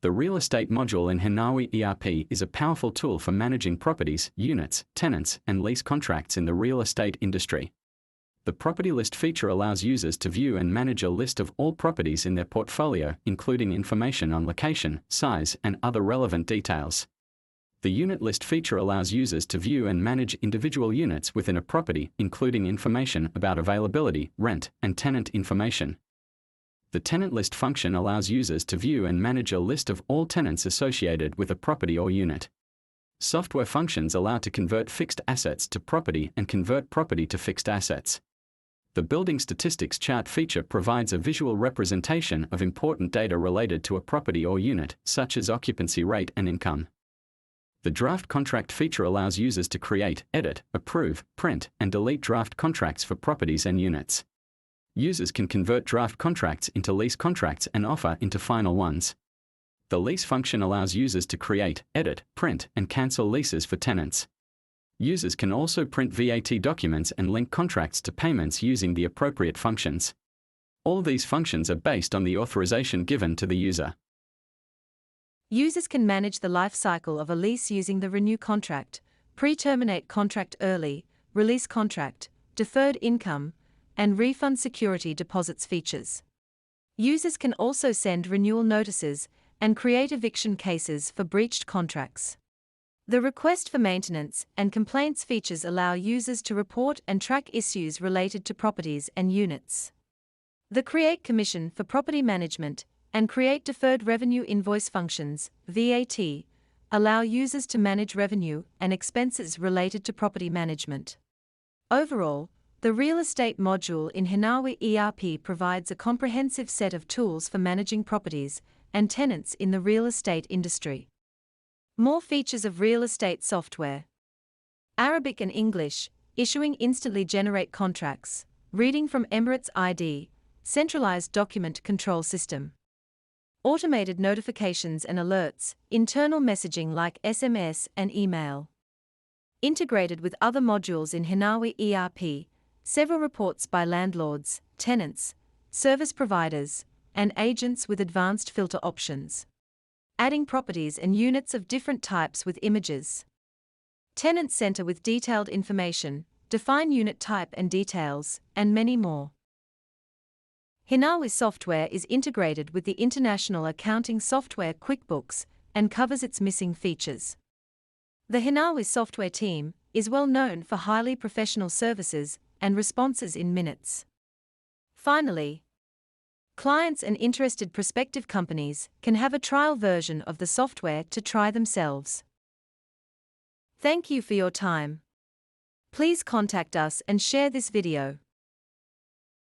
The real estate module in Hinawi ERP is a powerful tool for managing properties, units, tenants, and lease contracts in the real estate industry. The property list feature allows users to view and manage a list of all properties in their portfolio, including information on location, size, and other relevant details. The unit list feature allows users to view and manage individual units within a property, including information about availability, rent, and tenant information. The tenant list function allows users to view and manage a list of all tenants associated with a property or unit. Software functions allow to convert fixed assets to property and convert property to fixed assets. The building statistics chart feature provides a visual representation of important data related to a property or unit, such as occupancy rate and income. The draft contract feature allows users to create, edit, approve, print, and delete draft contracts for properties and units. Users can convert draft contracts into lease contracts and offer into final ones. The lease function allows users to create, edit, print, and cancel leases for tenants. Users can also print VAT documents and link contracts to payments using the appropriate functions. All these functions are based on the authorization given to the user. Users can manage the life cycle of a lease using the renew contract, pre-terminate contract early, release contract, deferred income, and refund security deposits features. Users can also send renewal notices and create eviction cases for breached contracts. The request for maintenance and complaints features allow users to report and track issues related to properties and units. The create commission for property management and create deferred revenue invoice functions, VAT, allow users to manage revenue and expenses related to property management. Overall, the real estate module in Hinawi ERP provides a comprehensive set of tools for managing properties and tenants in the real estate industry. More features of real estate software: Arabic and English, issuing instantly generate contracts, reading from Emirates ID, centralized document control system. Automated notifications and alerts, internal messaging like SMS and email. Integrated with other modules in Hinawi ERP, several reports by landlords, tenants, service providers, and agents with advanced filter options. Adding properties and units of different types with images. Tenant center with detailed information, define unit type and details, and many more. Hinawi software is integrated with the international accounting software QuickBooks and covers its missing features. The Hinawi software team is well known for highly professional services and responses in minutes. Finally, clients and interested prospective companies can have a trial version of the software to try themselves. Thank you for your time. Please contact us and share this video.